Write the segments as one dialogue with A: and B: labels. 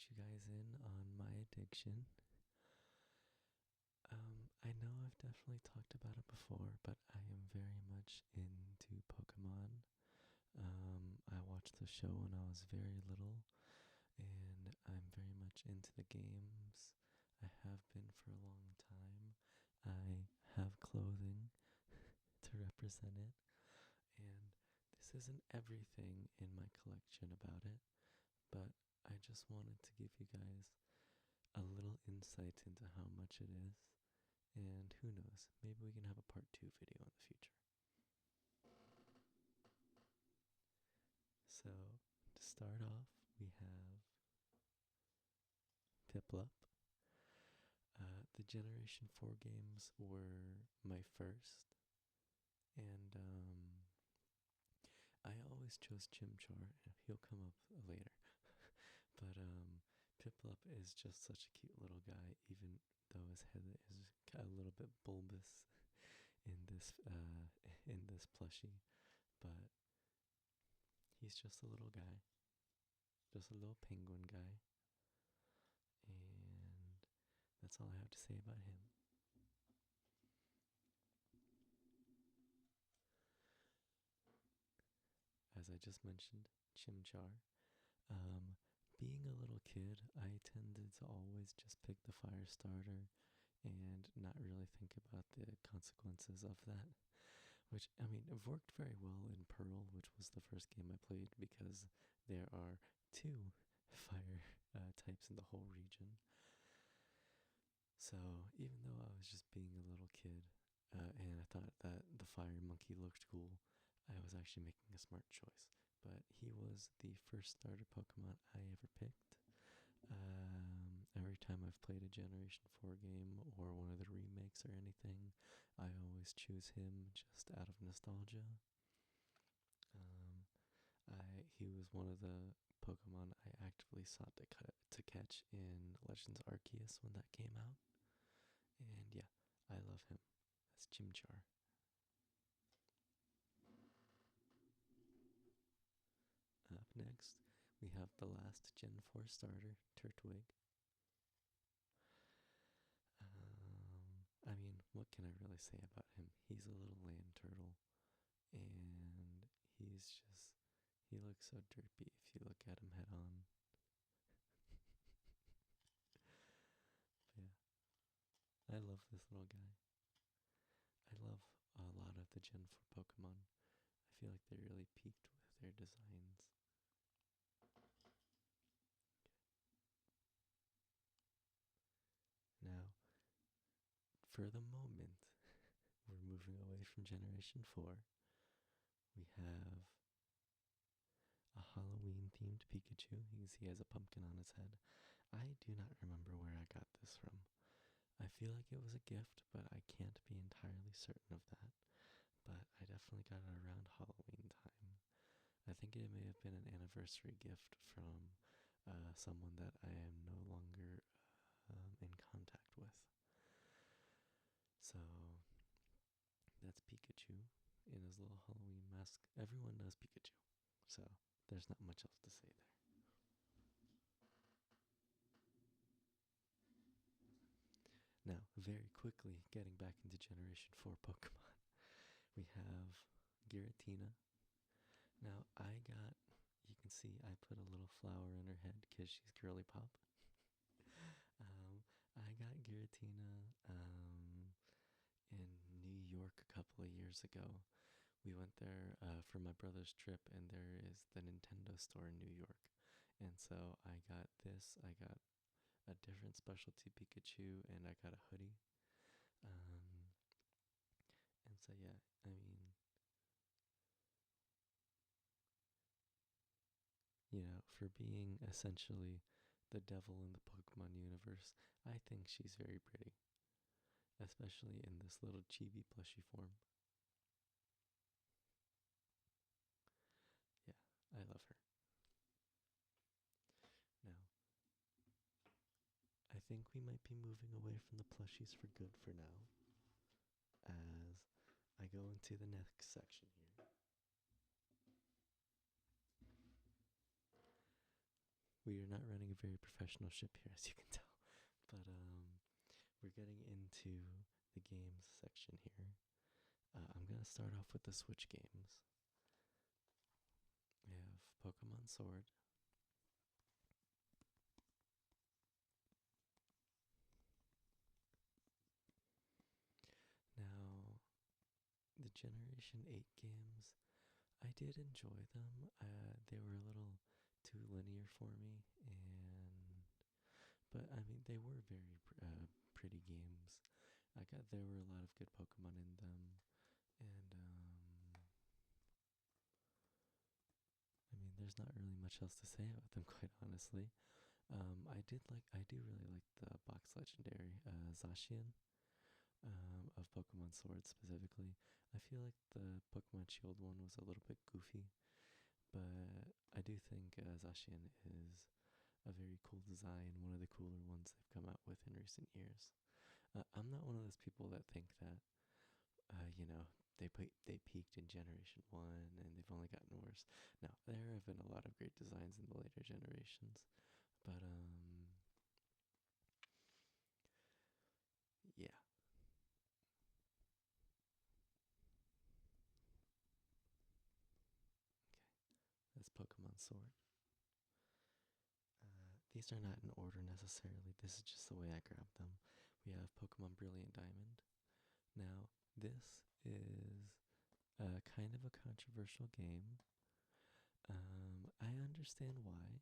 A: let you guys in on my addiction. I know I've definitely talked about it before, but I am very much into Pokemon. I watched the show when I was very little, and I'm very much into the games. I have been for a long time. I have clothing to represent it, and this isn't everything in my collection about it, but I just wanted to give you guys a little insight into how much it is. And who knows, maybe we can have a part 2 video in the future. So, to start off, we have Piplup. The Generation 4 games were my first, and I always chose Chimchar, and he'll come up later. But Piplup is just such a cute little guy, even though his head is a little bit bulbous in this plushie. But he's just a little guy, just a little penguin guy, and that's all I have to say about him. As I just mentioned, Chimchar. Um, Being a little kid, I tended to always just pick the fire starter and not really think about the consequences of that. Which, I mean, it worked very well in Pearl, which was the first game I played, because there are two fire types in the whole region. So, even though I was just being a little kid, and I thought that the fire monkey looked cool, I was actually making a smart choice. But he was the first starter Pokemon I ever picked. Every time I've played a Generation 4 game or one of the remakes or anything, I always choose him just out of nostalgia. He was one of the Pokemon I actively sought to catch in Legends Arceus when that came out. And yeah, I love him. That's Chimchar. Up next, we have the last Gen 4 starter, Turtwig. I mean, what can I really say about him? He's a little land turtle, and he looks so derpy if you look at him head on. But yeah, I love this little guy. I love a lot of the Gen 4 Pokemon. I feel like they really peaked with their designs. Now, for the moment, we're moving away from Generation 4. We have a Halloween themed Pikachu. You can see he has a pumpkin on his head. I do not remember where I got this from. I feel like it was a gift, but I can't be entirely certain of that. But I definitely got it around Halloween time. I think it may have been an anniversary gift from someone that I am no longer in contact with. So that's Pikachu in his little Halloween mask. Everyone knows Pikachu, so there's not much else to say there. Now, very quickly, getting back into Generation 4 Pokemon, we have Giratina. Now, you can see I put a little flower in her head because she's girly pop. I got Giratina in New York a couple of years ago. We went there for my brother's trip, and there is the Nintendo store in New York. And so I got a different specialty Pikachu, and I got a hoodie. Um, and so yeah, I mean, for being essentially the devil in the Pokemon universe, I think she's very pretty, especially in this little chibi plushy form. Yeah, I love her. Now, I think we might be moving away from the plushies for good for now, as I go into the next section here. We are not running a very professional ship here, as you can tell. But we're getting into the games section here. I'm gonna start off with the Switch games. We have Pokemon Sword. Now, the Generation 8 games, I did enjoy them. They were a little too linear for me, but I mean they were very pretty games. There were a lot of good Pokemon in them, and I mean there's not really much else to say about them, quite honestly. I do really like the box legendary Zacian of Pokemon Sword specifically. I feel like the Pokemon Shield one was a little bit goofy, but I do think Zacian is a very cool design, one of the cooler ones they've come out with in recent years. I'm not one of those people that think that, you know, they peaked in Generation 1 and they've only gotten worse. Now, there have been a lot of great designs in the later generations, but, yeah. Okay, that's Pokemon Sword. These are not in order necessarily, this is just the way I grabbed them. We have Pokemon Brilliant Diamond. Now, this is kind of a controversial game. I understand why.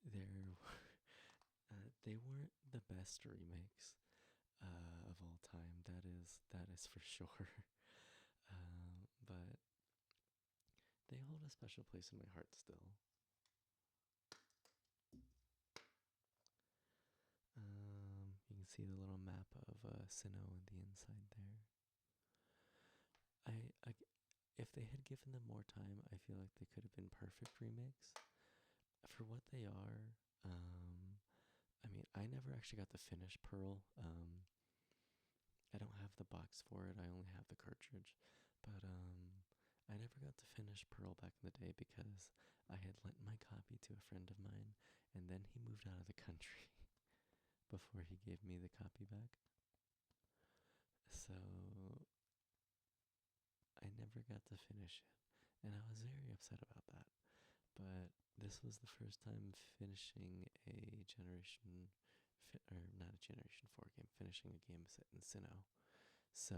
A: There, they weren't the best remakes of all time. That is for sure. But they hold a special place in my heart still. You can see the little map of Sinnoh on the inside there. I if they had given them more time, I feel like they could have been perfect remakes. For what they are, I mean, I never actually got to finish Pearl. I don't have the box for it. I only have the cartridge. But I never got to finish Pearl back in the day because I had lent my copy to a friend of mine, and then he moved out of the country before he gave me the copy back. So I never got to finish it, and I was very upset about that. But this was the first time finishing a or not a Generation 4 game, finishing a game set in Sinnoh. So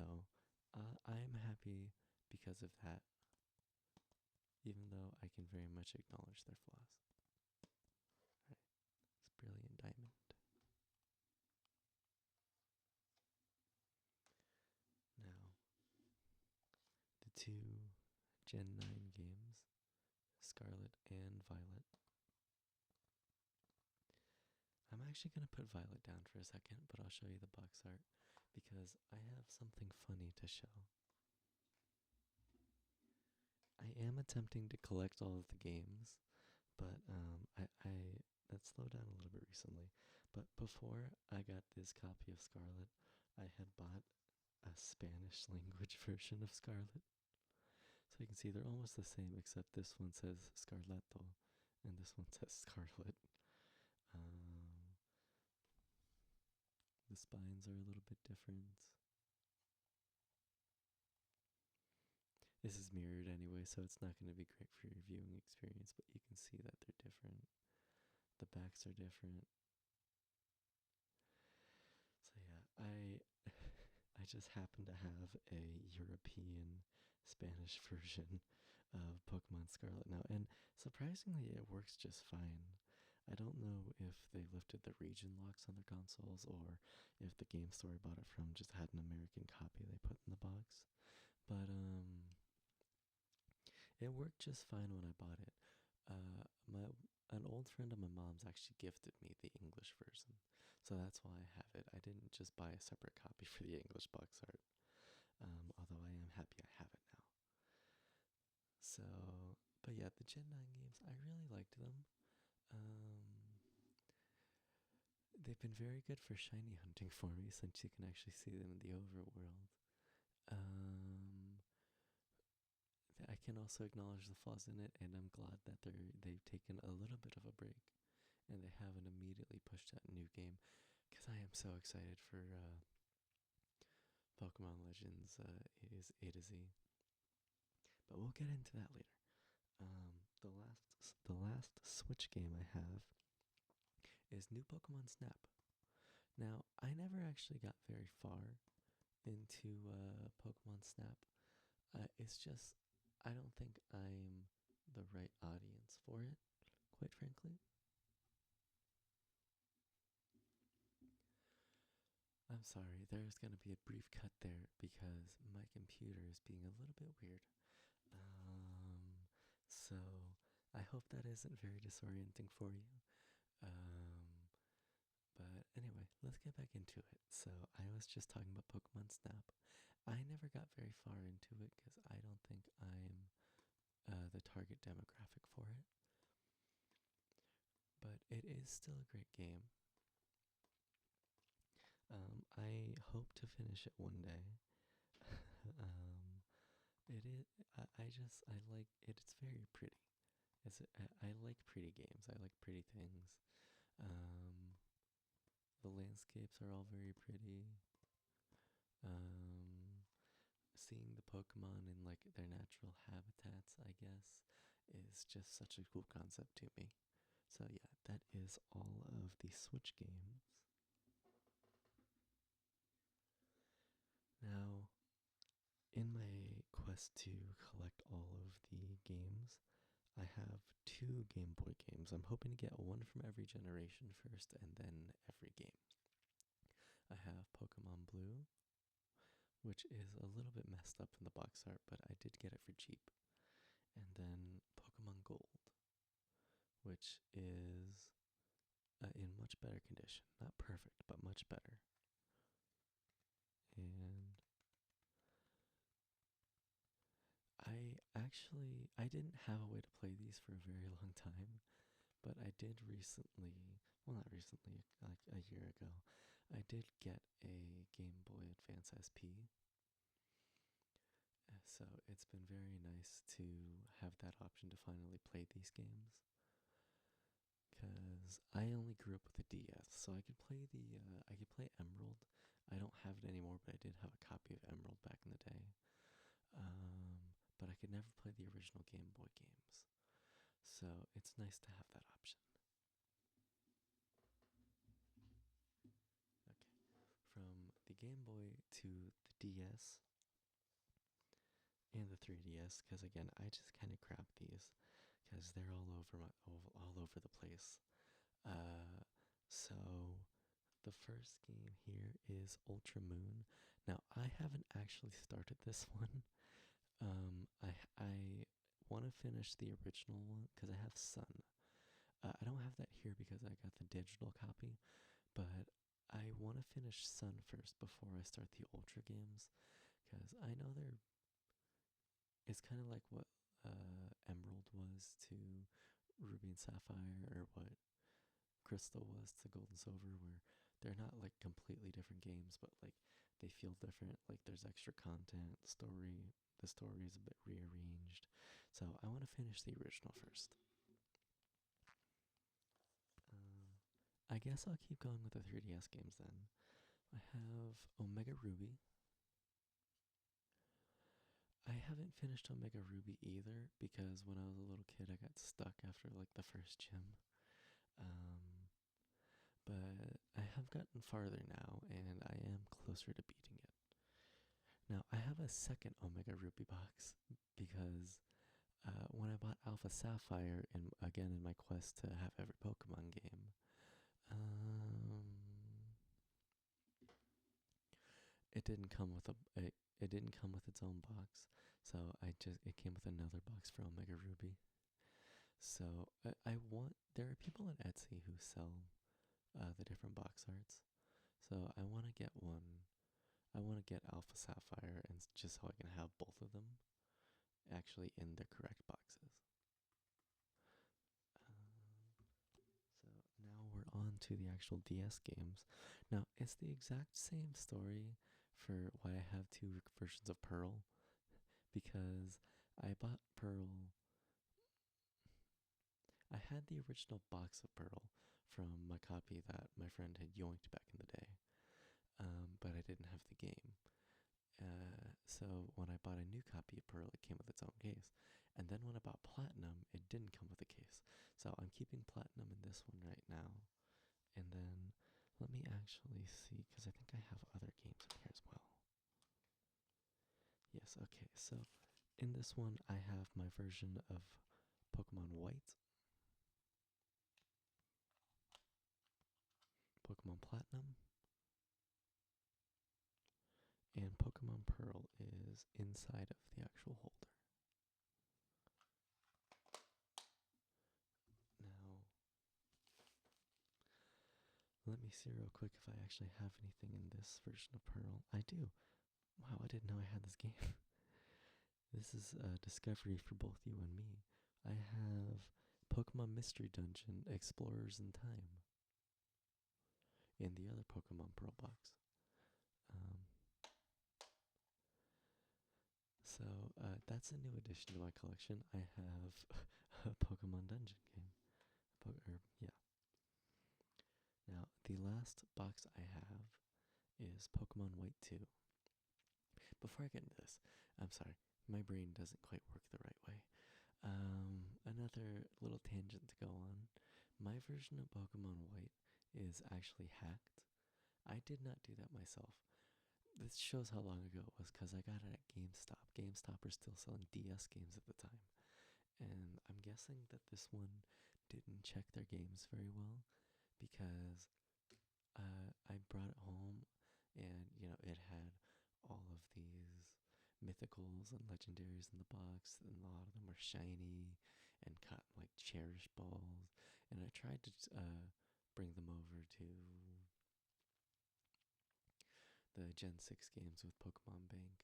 A: I'm happy because of that, even though I can very much acknowledge their flaws. Right, it's Brilliant Diamond. Now, the two Gen 9 games, Scarlet and Violet. I'm actually going to put Violet down for a second, but I'll show you the box art because I have something funny to show. I am attempting to collect all of the games, but I that slowed down a little bit recently. But before I got this copy of Scarlet, I had bought a Spanish language version of Scarlet. So you can see they're almost the same, except this one says Scarletto, and this one says Scarlet. The spines are a little bit different. This is mirrored anyway, so it's not going to be great for your viewing experience, but you can see that they're different. The backs are different. So yeah, I just happen to have a European Spanish version of Pokemon Scarlet now, and surprisingly it works just fine. I don't know if they lifted the region locks on their consoles or if the game store I bought it from just had an American copy they put in the box. But it worked just fine when I bought it. My An old friend of my mom's actually gifted me the English version, so that's why I have it. I didn't just buy a separate copy for the English box art, although I am happy I have it now. So, but yeah, the Gen 9 games, I really liked them. They've been very good for shiny hunting for me since you can actually see them in the overworld. Um, I can also acknowledge the flaws in it, and I'm glad that they've taken a little bit of a break and they haven't immediately pushed out a new game because I am so excited for Pokemon Legends is A to Z. But we'll get into that later. The last Switch game I have is New Pokemon Snap. Now, I never actually got very far into Pokemon Snap. It's just, I don't think I'm the right audience for it, quite frankly. I'm sorry, there's going to be a brief cut there because my computer is being a little bit weird. So I hope that isn't very disorienting for you. But anyway, let's get back into it. So I was just talking about Pokemon Snap. I never got very far into it because I don't think I'm the target demographic for it. But it is still a great game. I hope to finish it one day. It is. I like it. It's very pretty. I like pretty games. I like pretty things. Um, the landscapes are all very pretty. Um, Seeing the Pokemon in like their natural habitats, I guess, is just such a cool concept to me. So yeah, that is all of the Switch games. Now, in my quest to collect all of the games, I have 2 Game Boy games. I'm hoping to get one from every generation first and then every game. I have Pokemon Blue, which is a little bit messed up in the box art, but I did get it for cheap. And then Pokemon Gold, which is in much better condition. Not perfect, but much better. And I didn't have a way to play these for a very long time, but I did recently, well, not recently, like a year ago, I did get a Game Boy Advance SP. So it's been very nice to have that option to finally play these games. Because I only grew up with a DS, so I could play I could play Emerald. I don't have it anymore, but I did have a copy of Emerald back in the day. But I could never play the original Game Boy games. So it's nice to have that option. Okay. From the Game Boy to the DS and the 3DS, because again, I just kind of crap these because they're all over the place. So the first game here is Ultra Moon. Now I haven't actually started this one. I want to finish the original one because I have Sun. I don't have that here because I got the digital copy, but I want to finish Sun first before I start the Ultra games because I know it's kind of like what Emerald was to Ruby and Sapphire, or what Crystal was to Gold and Silver, where they're not like completely different games, but like they feel different. Like there's extra content, the story is a bit rearranged. So I want to finish the original first. I guess I'll keep going with the 3DS games then. I have Omega Ruby. I haven't finished Omega Ruby either because when I was a little kid I got stuck after like the first gym. But I have gotten farther now and I am closer to beating it. Now I have a second Omega Ruby box because when I bought Alpha Sapphire, and again in my quest to have every Pokemon game, it didn't come with it didn't come with its own box, so it came with another box for Omega Ruby. So I want there are people on Etsy who sell the different box arts, so I want to get one. I want to get Alpha Sapphire, and just so I can have both of them actually in the correct boxes. So now we're on to the actual DS games. Now it's the exact same story for why I have 2 versions of Pearl, because I bought Pearl. I had the original box of Pearl from my copy that my friend had yoinked back in the day, but I didn't have the game. So when I bought a new copy of Pearl, it came with its own case. And then when I bought Platinum, it didn't come with a case. So I'm keeping Platinum in this one right now. And then let me actually see, because I think I have other games in here as well. Yes, okay, so in this one I have my version of Pokemon White, Pokemon Platinum, and Pokemon Pearl is inside of the actual holder. Now, let me see real quick if I actually have anything in this version of Pearl. I do. Wow, I didn't know I had this game. This is a discovery for both you and me. I have Pokemon Mystery Dungeon Explorers in Time in the other Pokemon Pearl box. So that's a new addition to my collection. I have a Pokemon Dungeon game. Yeah. Now, the last box I have is Pokemon White 2. Before I get into this, I'm sorry, my brain doesn't quite work the right way. Another little tangent to go on. My version of Pokemon White is actually hacked. I did not do that myself. This shows how long ago it was because I got it at GameStop. GameStop was still selling DS games at the time. And I'm guessing that this one didn't check their games very well because I brought it home and, it had all of these mythicals and legendaries in the box, and a lot of them were shiny and cut like cherish balls. And I tried to bring them over to the Gen 6 games with Pokemon Bank,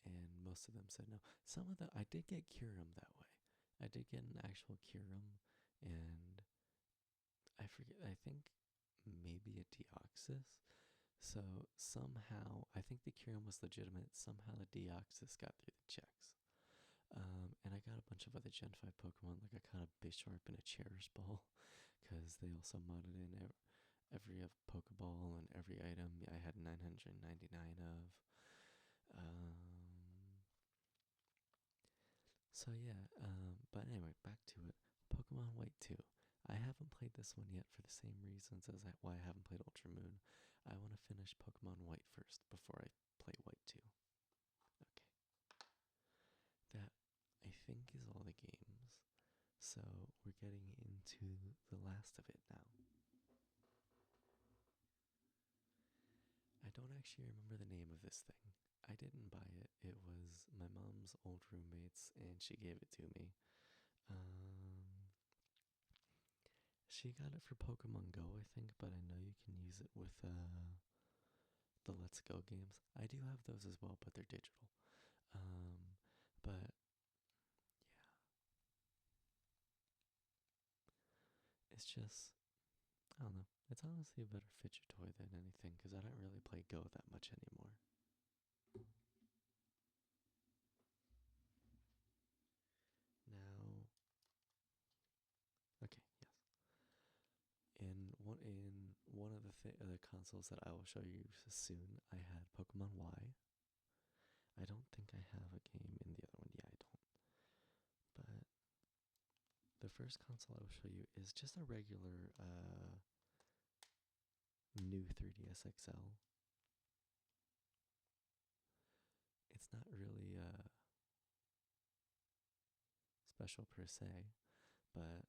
A: and most of them said no. Some of them, I did get Kyurem that way. I did get an actual Kyurem, and I forget, I think maybe a Deoxys. So somehow, I think the Kyurem was legitimate. Somehow the Deoxys got through the checks. And I got a bunch of other Gen 5 Pokemon, like I caught a Bisharp and a Cherish Ball, because they also modded in every Pokeball and every item I had 999 of. So yeah, but anyway, back to it. Pokemon White 2. I haven't played this one yet for the same reasons as why I haven't played Ultra Moon. I want to finish Pokemon White first before I play White 2. Okay. That, I think, is all the games. So we're getting into the last of it now. I don't actually remember the name of this thing. I didn't buy it. It was my mom's old roommate's, and she gave it to me. She got it for Pokemon Go, I think, but I know you can use it with the Let's Go games. I do have those as well, but they're digital. But yeah, it's just, I don't know. It's honestly a better fidget toy than anything because I don't really play Go that much anymore. Now, okay, yes. In one of the consoles that I will show you soon, I had Pokemon Y. I don't think I have a game in the other one. Yeah, I don't. But the first console I will show you is just a regular new 3DS XL. It's not really special per se, but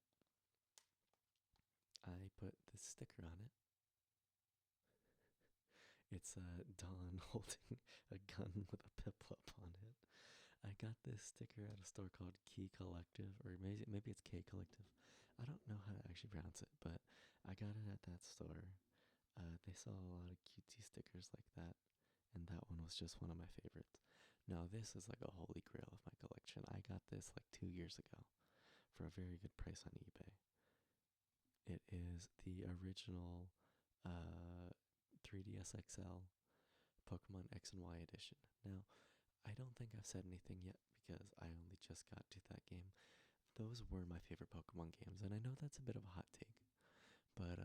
A: I put this sticker on it. It's Dawn holding a gun with a Piplup on it. I got this sticker at a store called Key Collective, or maybe it's K Collective. I don't know how to actually pronounce it, but I got it at that store. They sell a lot of cutesy stickers like that, and that one was just one of my favorites. Now this is like a holy grail of my collection. I got this like 2 years ago for a very good price on eBay. It is the original 3DS XL Pokemon X and Y edition. Now, I don't think I've said anything yet because I only just got to that game. Those were my favorite Pokemon games, and I know that's a bit of a hot take, But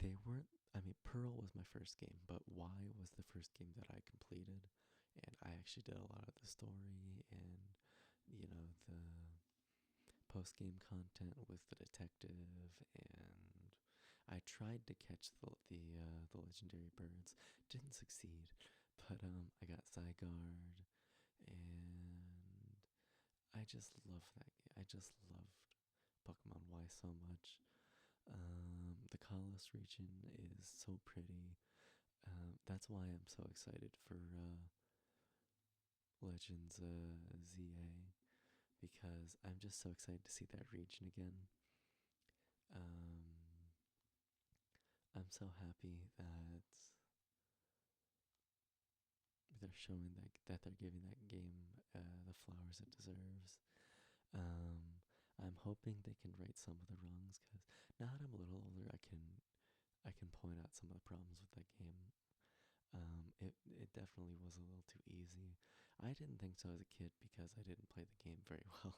A: they weren't. I mean, Pearl was my first game, but Y was the first game that I completed, and I actually did a lot of the story and the post game content with the detective, and I tried to catch the legendary birds. Didn't succeed, but I got Zygarde, and I just love that. I just loved Pokemon Y so much. The Kalos region is so pretty. That's why I'm so excited for Legends ZA, because I'm just so excited to see that region again. Um, I'm so happy that they're showing that they're giving that game the flowers it deserves. Um, I'm hoping they can right some of the wrongs, because now that I'm a little older, I can point out some of the problems with that game. It definitely was a little too easy. I didn't think so as a kid because I didn't play the game very well.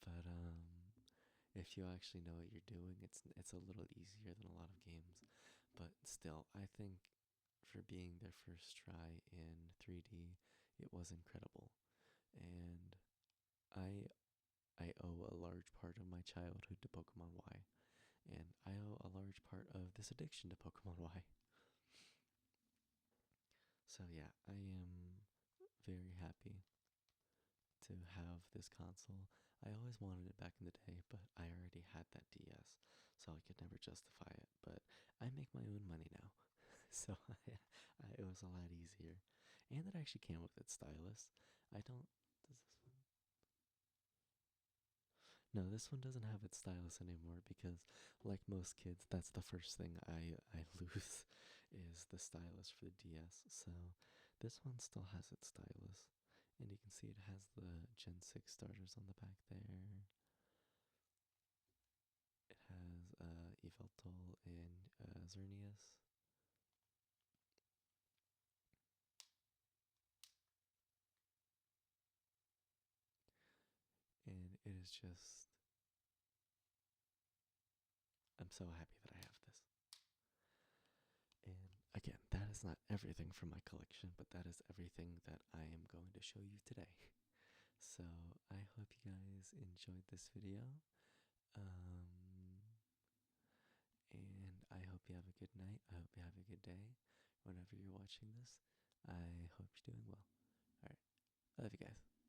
A: But if you actually know what you're doing, it's a little easier than a lot of games. But still, I think for being their first try in 3D, it was incredible. And I I owe a large part of my childhood to Pokemon Y, and I owe a large part of this addiction to Pokemon Y. So yeah, I am very happy to have this console. I always wanted it back in the day, but I already had that DS, so I could never justify it. But I make my own money now, so it was a lot easier. And it actually came with its stylus. I don't. Does this one? No, this one doesn't have its stylus anymore because, like most kids, that's the first thing I lose is the stylus for the DS. So this one still has its stylus, and you can see it has the Gen 6 starters on the back there. It has Yveltal and Xerneas. And it is just, I'm so happy that I have this. And again, that is not everything from my collection, but that is everything that I am going to show you today. So I hope you guys enjoyed this video. Um, and I hope you have a good night. I hope you have a good day whenever you're watching this. I hope you're doing well. Alright. I love you guys.